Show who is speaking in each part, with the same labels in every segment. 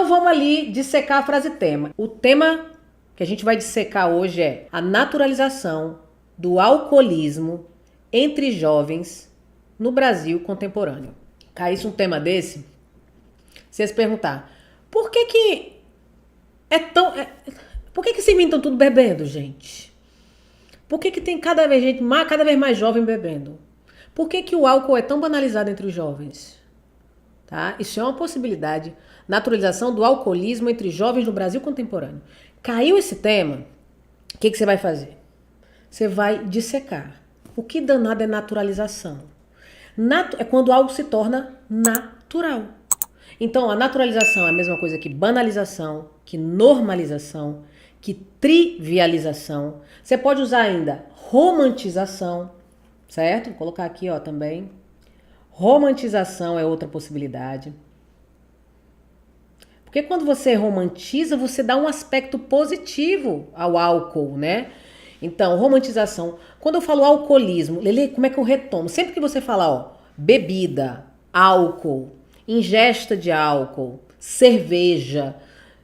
Speaker 1: Então vamos ali dissecar a frase tema. O tema que a gente vai dissecar hoje é a naturalização do alcoolismo entre jovens no Brasil contemporâneo. Caísse um tema desse, você se perguntar, por que esses meninos estão tudo bebendo, gente? Por que tem cada vez mais jovem bebendo? Por que o álcool é tão banalizado entre os jovens? Tá? Isso é uma possibilidade. Naturalização do alcoolismo entre jovens no Brasil contemporâneo. Caiu esse tema, o que você vai fazer? Você vai dissecar. O que danado é naturalização? É quando algo se torna natural. Então, a naturalização é a mesma coisa que banalização, que normalização, que trivialização. Você pode usar ainda romantização, certo? Vou colocar aqui, ó, também. Romantização é outra possibilidade. Porque quando você romantiza, você dá um aspecto positivo ao álcool, né? Então, romantização. Quando eu falo alcoolismo, Lelê, como é que eu retomo? Sempre que você falar, ó, bebida, álcool, ingesta de álcool, cerveja,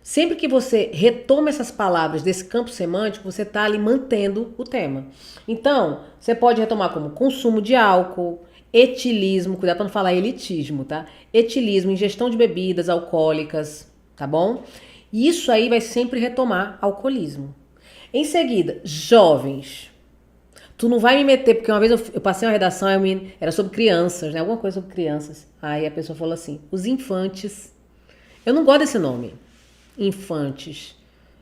Speaker 1: sempre que você retoma essas palavras desse campo semântico, você está ali mantendo o tema. Então, você pode retomar como consumo de álcool, etilismo, cuidado para não falar elitismo, tá? Etilismo, ingestão de bebidas alcoólicas, tá bom? Isso aí vai sempre retomar alcoolismo. Em seguida, jovens. Tu não vai me meter, porque uma vez eu passei uma redação, era sobre crianças, né? Alguma coisa sobre crianças. Aí a pessoa falou assim, os infantes. Eu não gosto desse nome, infantes.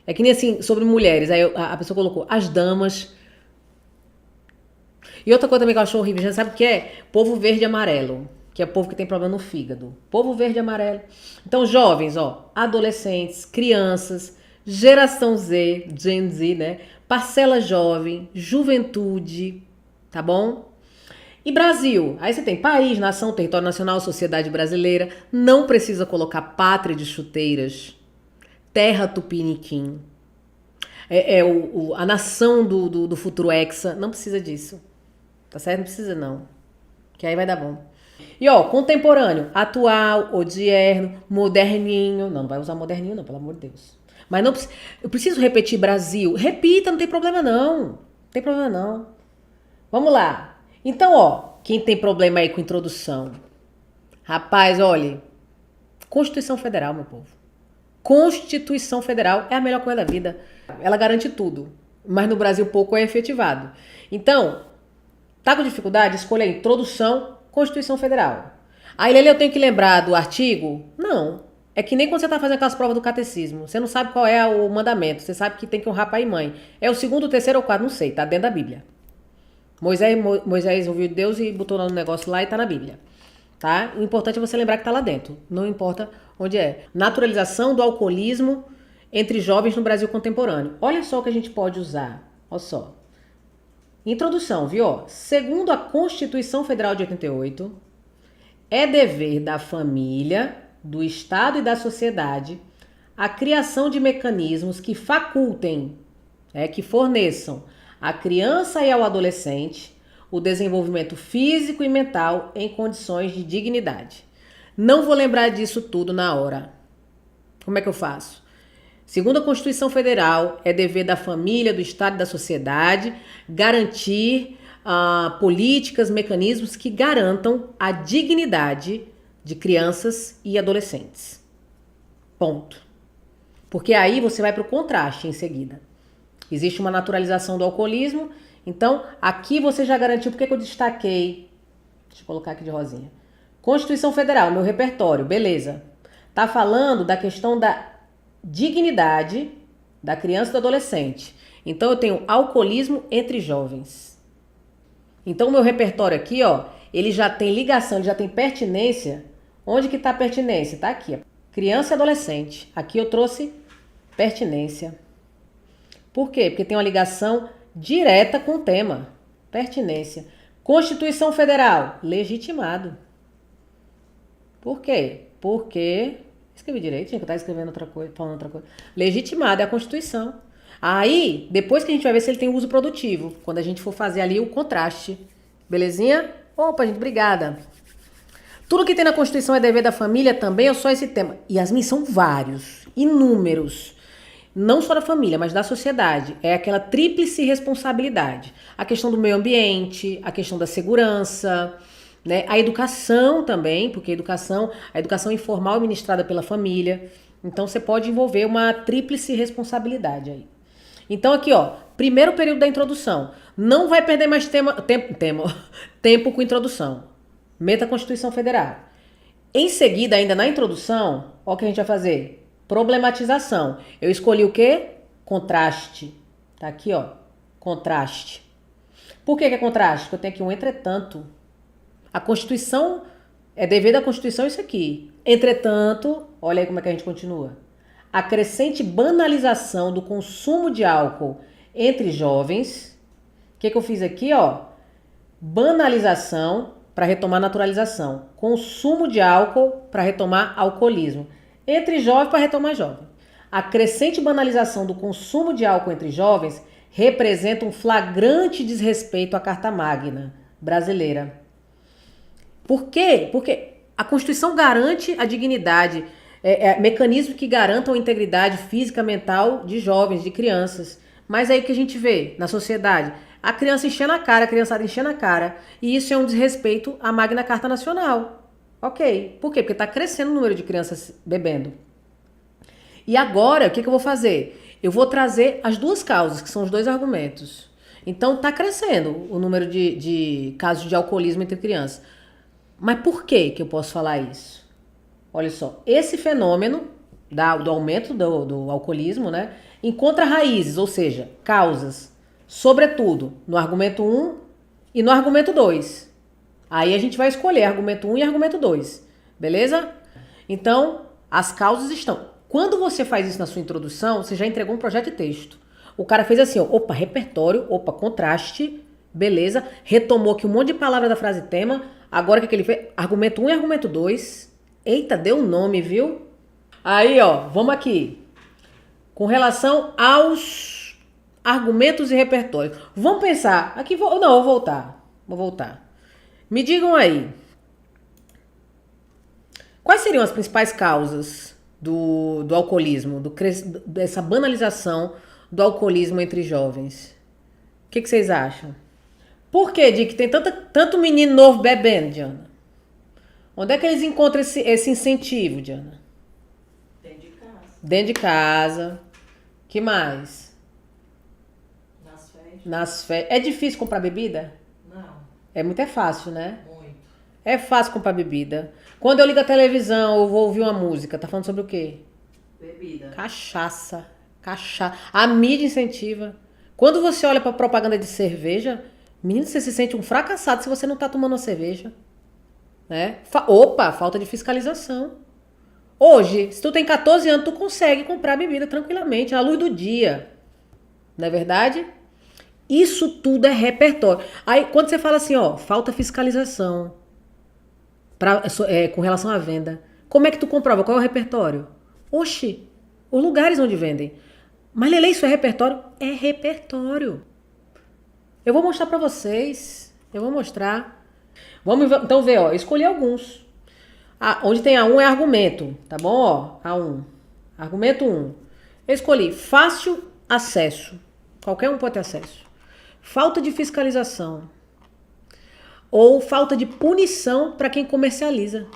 Speaker 1: É que nem assim, sobre mulheres. Aí a pessoa colocou as damas. E outra coisa também que eu acho horrível, já sabe o que é? Povo verde e amarelo, que é povo que tem problema no fígado. Povo verde e amarelo. Então, jovens, ó, adolescentes, crianças, geração Z, Gen Z, né? Parcela jovem, juventude, tá bom? E Brasil, aí você tem país, nação, território nacional, sociedade brasileira. Não precisa colocar pátria de chuteiras, terra tupiniquim. A nação do futuro hexa, não precisa disso. Tá certo? Não precisa não. Que aí vai dar bom. E ó, contemporâneo, atual, odierno, moderninho. Não vai usar moderninho não, pelo amor de Deus. Mas não eu preciso repetir Brasil. Repita, não tem problema não. Não tem problema não. Vamos lá. Então, ó, quem tem problema aí com introdução? Rapaz, olha, Constituição Federal, meu povo. Constituição Federal é a melhor coisa da vida. Ela garante tudo. Mas no Brasil pouco é efetivado. Então, tá com dificuldade? Escolha a introdução, Constituição Federal. Aí, Lele, eu tenho que lembrar do artigo? Não. É que nem quando você tá fazendo aquelas provas do catecismo. Você não sabe qual é o mandamento. Você sabe que tem que honrar pai e mãe. É o segundo, o terceiro ou o quarto? Não sei. Tá dentro da Bíblia. Moisés ouviu Deus e botou no negócio lá e tá na Bíblia. Tá? O importante é você lembrar que tá lá dentro. Não importa onde é. Naturalização do alcoolismo entre jovens no Brasil contemporâneo. Olha só o que a gente pode usar. Olha só. Introdução, viu? Segundo a Constituição Federal de 88, é dever da família, do Estado e da sociedade a criação de mecanismos que facultem, que forneçam à criança e ao adolescente o desenvolvimento físico e mental em condições de dignidade. Não vou lembrar disso tudo na hora. Como é que eu faço? Segundo a Constituição Federal, é dever da família, do Estado e da sociedade garantir políticas, mecanismos que garantam a dignidade de crianças e adolescentes. Ponto. Porque aí você vai para o contraste em seguida. Existe uma naturalização do alcoolismo, então aqui você já garantiu. Por que eu destaquei? Deixa eu colocar aqui de rosinha. Constituição Federal, meu repertório, beleza. Tá falando da questão da dignidade da criança e do adolescente. Então eu tenho alcoolismo entre jovens. Então o meu repertório aqui, ó, ele já tem ligação, ele já tem pertinência. Onde que tá a pertinência? Tá aqui, ó. Criança e adolescente. Aqui eu trouxe pertinência. Por quê? Porque tem uma ligação direta com o tema. Pertinência. Constituição Federal, legitimado. Por quê? Porque escrevi direito, tinha que estar escrevendo outra coisa, falando outra coisa. Legitimado é a Constituição. Aí, depois que a gente vai ver se ele tem uso produtivo, quando a gente for fazer ali o contraste. Belezinha? Opa, gente, obrigada. Tudo que tem na Constituição é dever da família também, é só esse tema. Yasmin, são vários, inúmeros. Não só da família, mas da sociedade. É aquela tríplice responsabilidade. A questão do meio ambiente, a questão da segurança, né? A educação também, porque a educação informal é ministrada pela família. Então você pode envolver uma tríplice responsabilidade aí. Então aqui, ó, primeiro período da introdução. Não vai perder mais tempo com introdução. Meta a Constituição Federal. Em seguida, ainda na introdução, ó o que a gente vai fazer. Problematização. Eu escolhi o quê? Contraste. Tá aqui, ó. Contraste. Por que é contraste? Porque eu tenho aqui um entretanto. A Constituição, é dever da Constituição isso aqui. Entretanto, olha aí como é que a gente continua. A crescente banalização do consumo de álcool entre jovens. O que eu fiz aqui, ó? Banalização para retomar naturalização. Consumo de álcool para retomar alcoolismo. Entre jovens para retomar jovem. A crescente banalização do consumo de álcool entre jovens representa um flagrante desrespeito à Carta Magna brasileira. Por quê? Porque a Constituição garante a dignidade, mecanismos que garantam a integridade física, mental de jovens, de crianças. Mas aí o que a gente vê na sociedade? A criança enchendo a cara, a criançada enchendo a cara. E isso é um desrespeito à Magna Carta Nacional. Ok. Por quê? Porque está crescendo o número de crianças bebendo. E agora, o que eu vou fazer? Eu vou trazer as duas causas, que são os dois argumentos. Então, está crescendo o número de casos de alcoolismo entre crianças. Mas por que eu posso falar isso? Olha só, esse fenômeno do aumento do alcoolismo, né, encontra raízes, ou seja, causas, sobretudo no argumento 1 e no argumento 2. Aí a gente vai escolher argumento 1 e argumento 2, beleza? Então, as causas estão. Quando você faz isso na sua introdução, você já entregou um projeto de texto. O cara fez assim, ó, opa, repertório, opa, contraste, beleza, retomou aqui um monte de palavras da frase tema. Agora o que ele fez? Argumento 1 e argumento 2. Eita, deu um nome, viu? Aí, ó, vamos aqui. Com relação aos argumentos e repertório. Vamos pensar. Aqui, eu vou voltar. Vou voltar. Me digam aí. Quais seriam as principais causas do alcoolismo, dessa banalização do alcoolismo entre jovens? O que vocês acham? Por que, Dick, tem tanto menino novo bebendo, Diana? Onde é que eles encontram esse incentivo, Diana?
Speaker 2: Dentro de casa.
Speaker 1: Dentro de casa. Que mais?
Speaker 2: Nas festas.
Speaker 1: Nas festas. É difícil comprar bebida?
Speaker 2: Não.
Speaker 1: É fácil, né?
Speaker 2: Muito.
Speaker 1: É fácil comprar bebida. Quando eu ligo a televisão, eu vou ouvir uma música. Tá falando sobre o quê?
Speaker 2: Bebida.
Speaker 1: Cachaça. A mídia incentiva. Quando você olha pra propaganda de cerveja, menino, você se sente um fracassado se você não tá tomando uma cerveja. Né? Falta de fiscalização. Hoje, se tu tem 14 anos, tu consegue comprar bebida tranquilamente, à luz do dia. Não é verdade? Isso tudo é repertório. Aí, quando você fala assim, ó, falta fiscalização com relação à venda, como é que tu comprova? Qual é o repertório? Oxi, os lugares onde vendem. Mas, Lele, isso é repertório? É repertório. Eu vou mostrar pra vocês. Eu vou mostrar. Vamos então ver, ó. Eu escolhi alguns. Onde tem A1 é argumento, tá bom? Ó, A1. Argumento 1. Eu escolhi fácil acesso. Qualquer um pode ter acesso. Falta de fiscalização. Ou falta de punição para quem comercializa.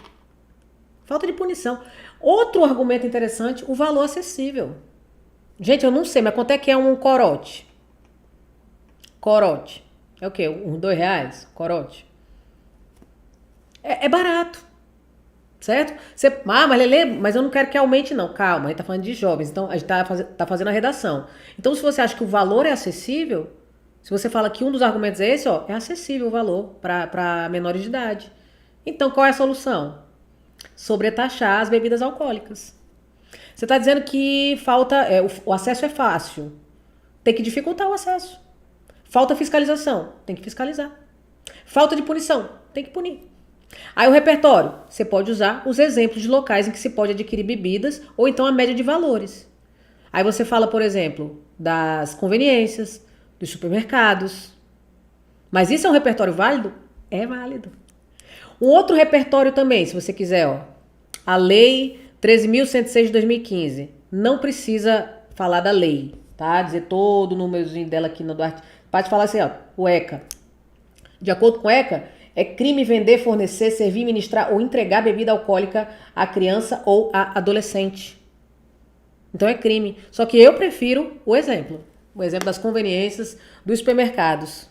Speaker 1: Falta de punição. Outro argumento interessante, o valor acessível. Gente, eu não sei, mas quanto é que é um corote? Corote. É o quê? Uns R$2? Corote. É barato. Certo? Mas Lele, mas eu não quero que aumente não. Calma, a gente tá falando de jovens. Então, a gente tá fazendo a redação. Então, se você acha que o valor é acessível, se você fala que um dos argumentos é esse, ó, é acessível o valor para menores de idade. Então, qual é a solução? Sobretaxar as bebidas alcoólicas. Você está dizendo que o acesso é fácil. Tem que dificultar o acesso. Falta fiscalização. Tem que fiscalizar. Falta de punição. Tem que punir. Aí o repertório. Você pode usar os exemplos de locais em que se pode adquirir bebidas ou então a média de valores. Aí você fala, por exemplo, das conveniências, dos supermercados. Mas isso é um repertório válido? É válido. Um outro repertório também, se você quiser, ó. A Lei 13.106 de 2015. Não precisa falar da lei, tá? Dizer todo o númerozinho dela aqui no Duarte. Pode falar assim, ó, o ECA. De acordo com o ECA, é crime vender, fornecer, servir, ministrar ou entregar bebida alcoólica à criança ou a adolescente. Então é crime. Só que eu prefiro o exemplo das conveniências dos supermercados.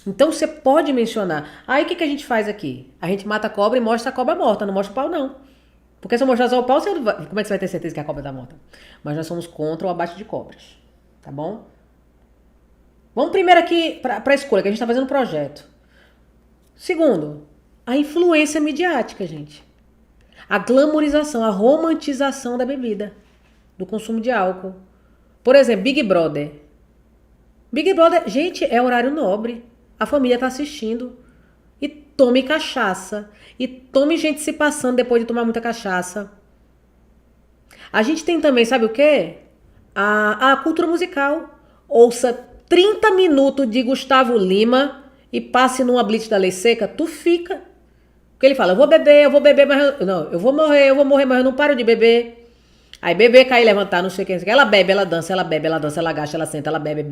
Speaker 1: Então você pode mencionar. Aí o que a gente faz aqui? A gente mata a cobra e mostra a cobra morta, não mostra o pau não. Porque se eu mostrar só o pau, como é que você vai ter certeza que a cobra está morta? Mas nós somos contra o abate de cobras, tá bom? Vamos primeiro aqui para a escolha, que a gente está fazendo um projeto. Segundo, a influência midiática, gente. A glamorização, a romantização da bebida, do consumo de álcool. Por exemplo, Big Brother. Big Brother, gente, é horário nobre. A família tá assistindo. E tome cachaça. E tome gente se passando depois de tomar muita cachaça. A gente tem também, sabe o quê? A cultura musical. Ouça 30 minutos de Gustavo Lima e passe numa blitz da Lei Seca, tu fica. Porque ele fala, eu vou beber, mas eu vou morrer, mas eu não paro de beber. Aí beber, cair, levantar, não sei o que. Ela bebe, ela dança, ela agacha, ela senta, ela bebe,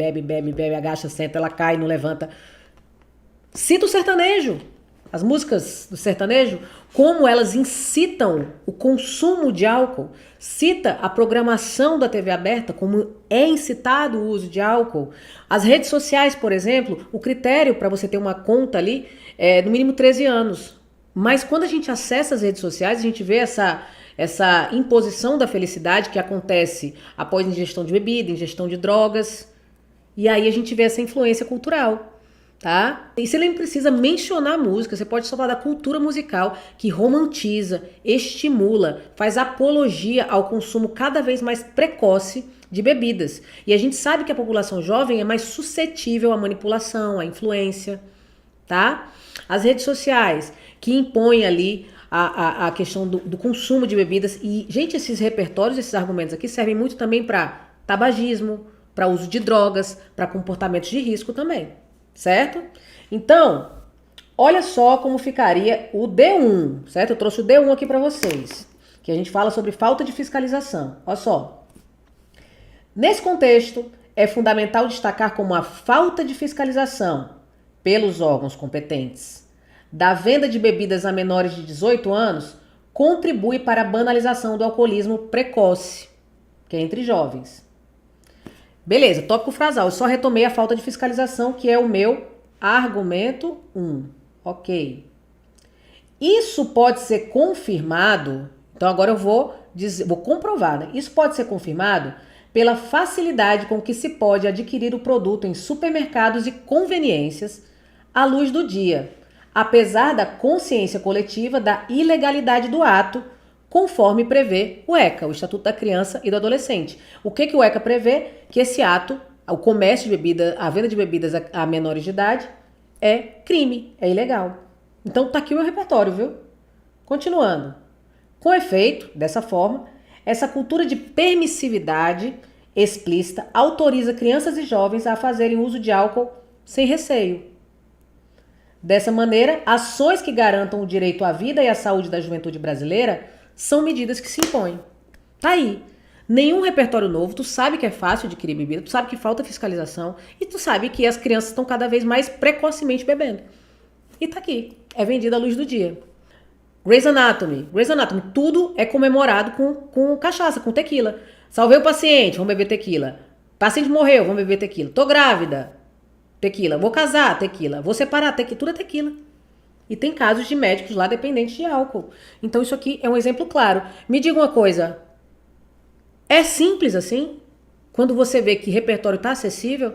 Speaker 1: agacha, senta, ela cai, não levanta. Cita o sertanejo. As músicas do sertanejo, como elas incitam o consumo de álcool. Cita a programação da TV aberta, como é incitado o uso de álcool. As redes sociais, por exemplo, o critério para você ter uma conta ali é no mínimo 13 anos. Mas quando a gente acessa as redes sociais, a gente vê essa imposição da felicidade que acontece após ingestão de bebida, ingestão de drogas. E aí a gente vê essa influência cultural. Tá? E você nem precisa mencionar a música, você pode só falar da cultura musical que romantiza, estimula, faz apologia ao consumo cada vez mais precoce de bebidas. E a gente sabe que a população jovem é mais suscetível à manipulação, à influência, tá? As redes sociais que impõem ali a questão do consumo de bebidas. E, gente, esses repertórios, esses argumentos aqui servem muito também para tabagismo, para uso de drogas, para comportamentos de risco também. Certo? Então, olha só como ficaria o D1, certo? Eu trouxe o D1 aqui para vocês, que a gente fala sobre falta de fiscalização. Olha só. Nesse contexto, é fundamental destacar como a falta de fiscalização pelos órgãos competentes da venda de bebidas a menores de 18 anos contribui para a banalização do alcoolismo precoce, que é entre jovens. Beleza, tópico frasal. Eu só retomei a falta de fiscalização, que é o meu argumento 1. Ok. Isso pode ser confirmado. Então agora eu vou comprovar, né? Isso pode ser confirmado pela facilidade com que se pode adquirir o produto em supermercados e conveniências à luz do dia, apesar da consciência coletiva da ilegalidade do ato, conforme prevê o ECA, o Estatuto da Criança e do Adolescente. O que o ECA prevê? Que esse ato, o comércio de bebida, a venda de bebidas a menores de idade, é crime, é ilegal. Então tá aqui o meu repertório, viu? Continuando. Com efeito, dessa forma, essa cultura de permissividade explícita autoriza crianças e jovens a fazerem uso de álcool sem receio. Dessa maneira, ações que garantam o direito à vida e à saúde da juventude brasileira são medidas que se impõem. Tá aí. Nenhum repertório novo, tu sabe que é fácil adquirir bebida, tu sabe que falta fiscalização e tu sabe que as crianças estão cada vez mais precocemente bebendo. E tá aqui. É vendido à luz do dia. Grey's Anatomy, tudo é comemorado com cachaça, com tequila. Salvei o paciente, vamos beber tequila. Paciente morreu, vamos beber tequila. Tô grávida, tequila. Vou casar, tequila. Vou separar, tequila. Tudo é tequila. E tem casos de médicos lá dependentes de álcool. Então isso aqui é um exemplo claro. Me diga uma coisa. É simples assim? Quando você vê que repertório está acessível?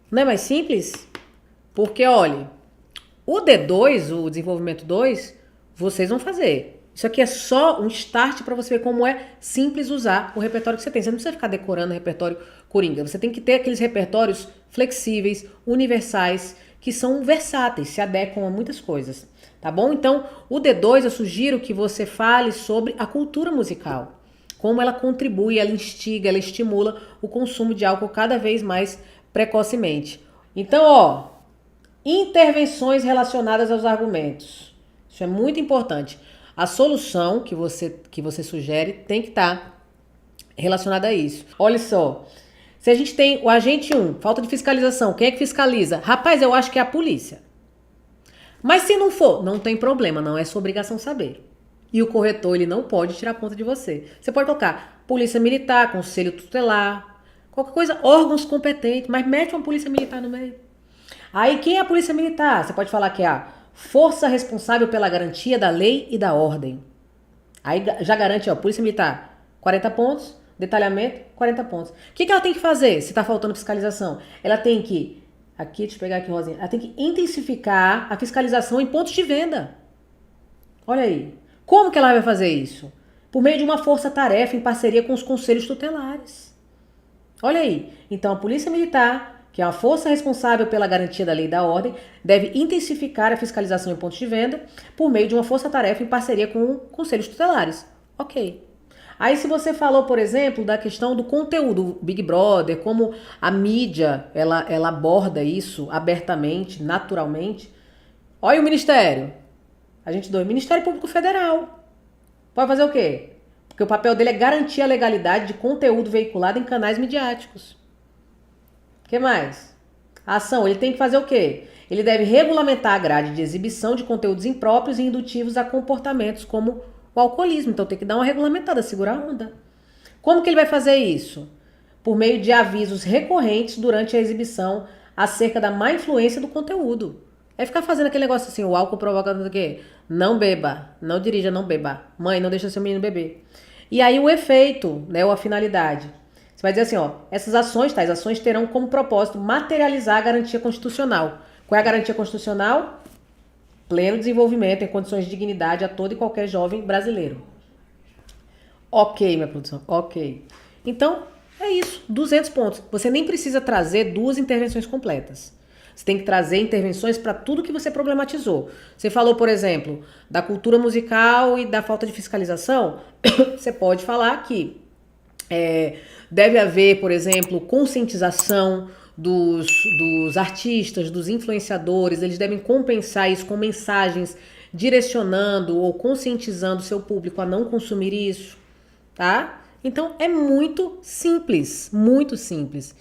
Speaker 1: Não é mais simples? Porque, olha, o D2, o desenvolvimento 2, vocês vão fazer. Isso aqui é só um start para você ver como é simples usar o repertório que você tem. Você não precisa ficar decorando o repertório coringa. Você tem que ter aqueles repertórios flexíveis, universais, que são versáteis, se adequam a muitas coisas, tá bom? Então, o D2 eu sugiro que você fale sobre a cultura musical, como ela contribui, ela instiga, ela estimula o consumo de álcool cada vez mais precocemente. Então, ó, intervenções relacionadas aos argumentos. Isso é muito importante. A solução que você sugere tem que estar relacionada a isso. Olha só, se a gente tem o agente 1, falta de fiscalização, quem é que fiscaliza? Rapaz, eu acho que é a polícia. Mas se não for, não tem problema, não é sua obrigação saber. E o corretor, ele não pode tirar conta de você. Você pode colocar polícia militar, conselho tutelar, qualquer coisa, órgãos competentes, mas mete uma polícia militar no meio. Aí quem é a polícia militar? Você pode falar que é a força responsável pela garantia da lei e da ordem. Aí já garante, ó, polícia militar, 40 pontos, detalhamento, 40 pontos. O que ela tem que fazer se está faltando fiscalização? Ela tem que, deixa eu pegar aqui, Rosinha, ela tem que intensificar a fiscalização em pontos de venda. Olha aí. Como que ela vai fazer isso? Por meio de uma força-tarefa em parceria com os conselhos tutelares. Olha aí. Então, a Polícia Militar, que é a força responsável pela garantia da lei e da ordem, deve intensificar a fiscalização em pontos de venda por meio de uma força-tarefa em parceria com conselhos tutelares. Ok. Aí, se você falou, por exemplo, da questão do conteúdo, Big Brother, como a mídia ela aborda isso abertamente, naturalmente. Olha o Ministério. Ministério Público Federal. Pode fazer o quê? Porque o papel dele é garantir a legalidade de conteúdo veiculado em canais midiáticos. O que mais? A ação, ele tem que fazer o quê? Ele deve regulamentar a grade de exibição de conteúdos impróprios e indutivos a comportamentos como o alcoolismo. Então tem que dar uma regulamentada, segurar a onda. Como que ele vai fazer isso? Por meio de avisos recorrentes durante a exibição acerca da má influência do conteúdo. É ficar fazendo aquele negócio assim, o álcool provocando o quê? Não beba, não dirija, não beba. Mãe, não deixa seu menino beber. E aí o efeito, né, ou a finalidade. Você vai dizer assim, ó, tais ações terão como propósito materializar a garantia constitucional. Qual é a garantia constitucional? Pleno desenvolvimento em condições de dignidade a todo e qualquer jovem brasileiro. Ok, minha produção, ok. Então, é isso, 200 pontos. Você nem precisa trazer 2 intervenções completas. Você tem que trazer intervenções para tudo que você problematizou. Você falou, por exemplo, da cultura musical e da falta de fiscalização. Você pode falar que deve haver, por exemplo, conscientização dos artistas, dos influenciadores. Eles devem compensar isso com mensagens direcionando ou conscientizando o seu público a não consumir isso, tá? Então, é muito simples, muito simples.